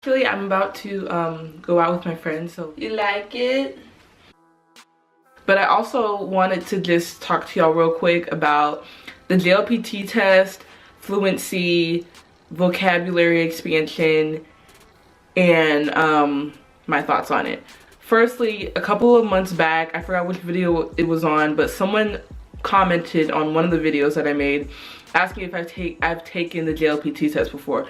Actually, I'm about to go out with my friends, so you like it? But I also wanted to just talk to y'all real quick about the JLPT test, fluency, vocabulary expansion, and my thoughts on it. Firstly, a couple of months back, I forgot which video it was on, but someone commented on one of the videos that I made asking if I've taken the JLPT test before.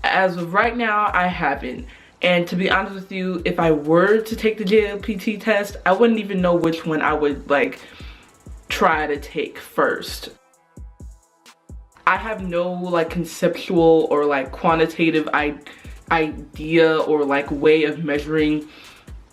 As of right now, I haven't. And to be honest with you, if I were to take the JLPT test, I wouldn't even know which one I would like try to take first. I have no like conceptual or like quantitative idea or like way of measuring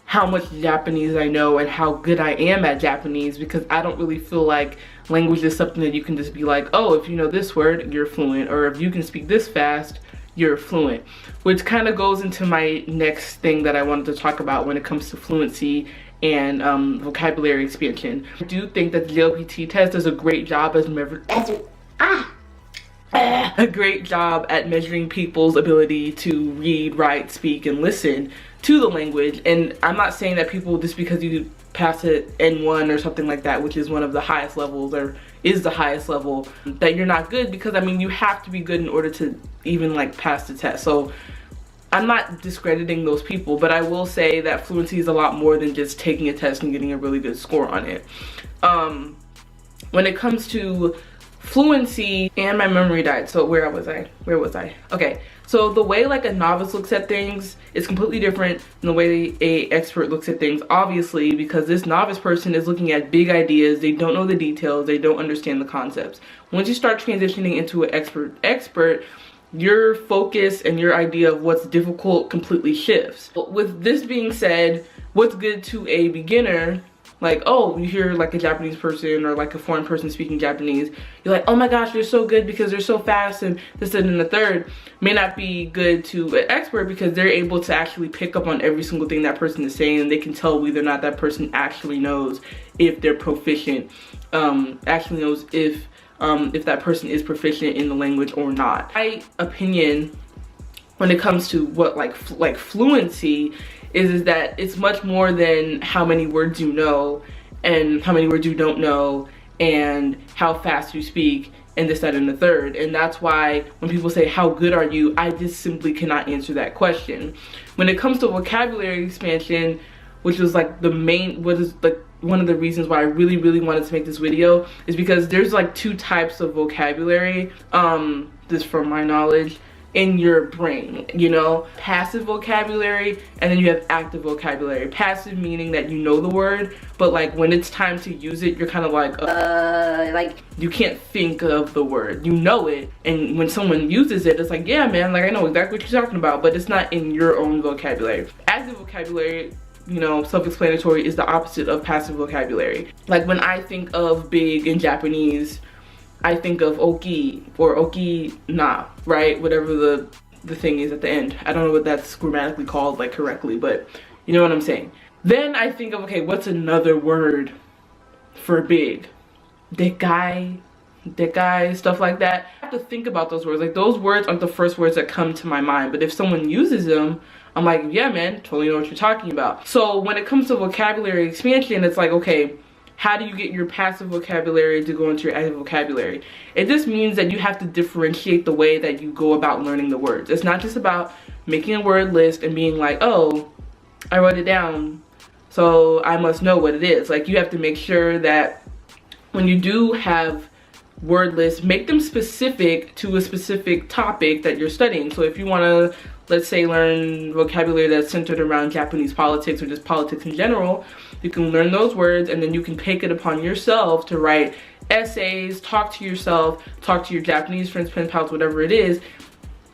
how much Japanese I know and how good I am at Japanese, because I don't really feel like language is something that you can just be like, oh, if you know this word, you're fluent, or if you can speak this fast, you're fluent. Which kind of goes into my next thing that I wanted to talk about when it comes to fluency and vocabulary expansion. I do think that the JLPT test does a great job a great job at measuring people's ability to read, write, speak, and listen to the language. And I'm not saying that people, just because you pass it N1 or something like that, which is one of the highest levels or is the highest level, that you're not good, because I mean you have to be good in order to even like pass the test. So I'm not discrediting those people, but I will say that fluency is a lot more than just taking a test and getting a really good score on it. When it comes to fluency, and my memory died, so where was I? Okay, so the way like a novice looks at things is completely different than the way a expert looks at things, obviously, because this novice person is looking at big ideas. They don't know the details, they don't understand the concepts. Once you start transitioning into an expert, your focus and your idea of what's difficult completely shifts. With this being said, what's good to a beginner, like, oh, you hear like a Japanese person or like a foreign person speaking Japanese, you're like, oh my gosh, they're so good because they're so fast and this and the third, may not be good to an expert because they're able to actually pick up on every single thing that person is saying, and they can tell whether or not that person actually knows if they're proficient, actually knows if that person is proficient in the language or not. My opinion when it comes to what like fluency is that it's much more than how many words you know and how many words you don't know and how fast you speak and this, that, and the third. And that's why when people say, how good are you? I just simply cannot answer that question. When it comes to vocabulary expansion, which was like the main, what is like one of the reasons why I really wanted to make this video, is because there's like two types of vocabulary, this from my knowledge, in your brain, you know, passive vocabulary, and then you have active vocabulary. Passive meaning that you know the word, but like when it's time to use it, you're kind of like you can't think of the word, you know it, and when someone uses it, it's like, yeah man, like I know exactly what you're talking about, but it's not in your own vocabulary. Active vocabulary, you know, self-explanatory, is the opposite of passive vocabulary. Like when I think of big in Japanese, I think of oki or oki na, right? Whatever the thing is at the end. I don't know what that's grammatically called like correctly, but you know what I'm saying. Then I think of, okay, what's another word for big? Dekai, stuff like that. I have to think about those words. Like those words aren't the first words that come to my mind, but if someone uses them, I'm like, yeah man, totally know what you're talking about. So when it comes to vocabulary expansion, it's like, okay, how do you get your passive vocabulary to go into your active vocabulary? It just means that you have to differentiate the way that you go about learning the words. It's not just about making a word list and being like, oh, I wrote it down, so I must know what it is. Like you have to make sure that when you do have word lists, make them specific to a specific topic that you're studying. So if you want to, let's say, learn vocabulary that's centered around Japanese politics or just politics in general, you can learn those words and then you can take it upon yourself to write essays, talk to yourself, talk to your Japanese friends, pen pals, whatever it is,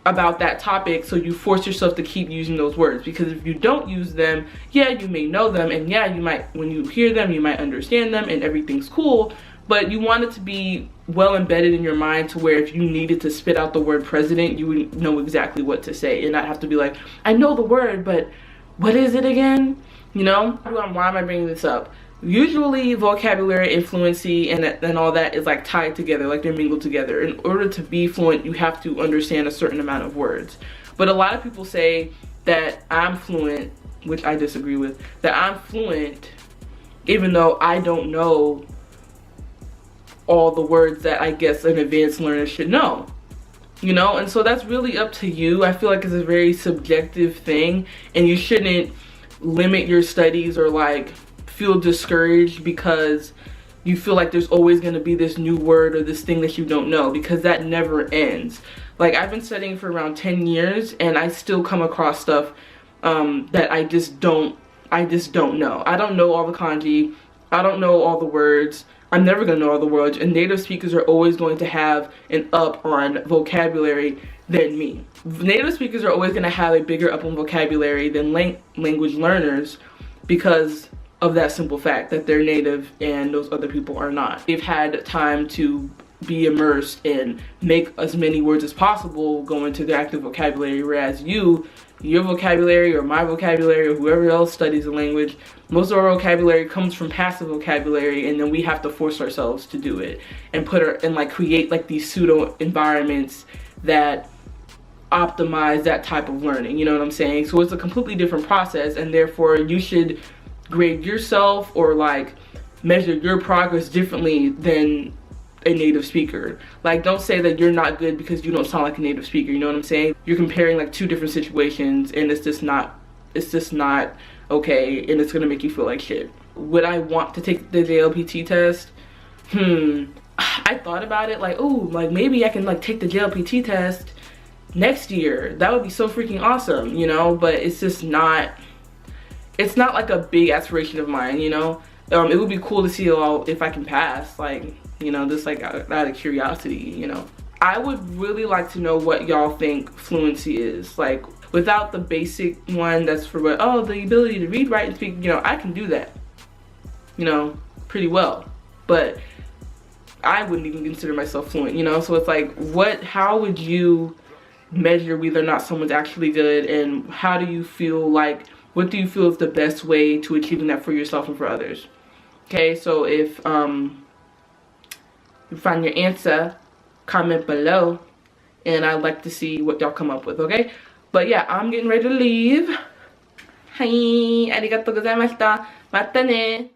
about that topic. So you force yourself to keep using those words, because if you don't use them, yeah, you may know them, and yeah, you might, when you hear them, you might understand them and everything's cool, but you want it to be well embedded in your mind to where if you needed to spit out the word president, you would know exactly what to say and not have to be like, I know the word, but what is it again? You know? Why am I bringing this up? Usually vocabulary and fluency and all that is like tied together, like they're mingled together. In order to be fluent, you have to understand a certain amount of words. But a lot of people say that I'm fluent, which I disagree with, that I'm fluent even though I don't know all the words that I guess an advanced learner should know. You know, and so that's really up to you. I feel like it's a very subjective thing, and you shouldn't limit your studies or like feel discouraged because you feel like there's always going to be this new word or this thing that you don't know, because that never ends. Like, I've been studying for around 10 years and I still come across stuff that I just don't know. I don't know all the kanji. I don't know all the words. I'm never going to know all the words, and native speakers are always going to have an up on vocabulary than me. Native speakers are always going to have a bigger up on vocabulary than language learners because of that simple fact that they're native and those other people are not. They've had time to be immersed and make as many words as possible go into their active vocabulary, whereas your vocabulary or my vocabulary or whoever else studies a language, most of our vocabulary comes from passive vocabulary, and then we have to force ourselves to do it and create like these pseudo environments that optimize that type of learning, you know what I'm saying? So it's a completely different process, and therefore you should grade yourself or like measure your progress differently than a native speaker. Like, don't say that you're not good because you don't sound like a native speaker, you know what I'm saying? You're comparing like two different situations, and it's just not okay, and it's gonna make you feel like shit. Would I want to take the JLPT test? I thought about it, like, oh, like maybe I can like take the JLPT test next year. That would be so freaking awesome, you know? But it's just not, it's not like a big aspiration of mine, you know? It would be cool to see if I can pass, like, you know, just like out of curiosity, you know. I would really like to know what y'all think fluency is. Like, without the basic one that's for what, oh, the ability to read, write, and speak, you know, I can do that, you know, pretty well. But I wouldn't even consider myself fluent, you know? So it's like, how would you measure whether or not someone's actually good, and how do you feel like, what do you feel is the best way to achieving that for yourself and for others? Okay, so if you find your answer, comment below, and I'd like to see what y'all come up with, okay? But yeah, I'm getting ready to leave. Hi, arigatou gozaimashita. Mata ne.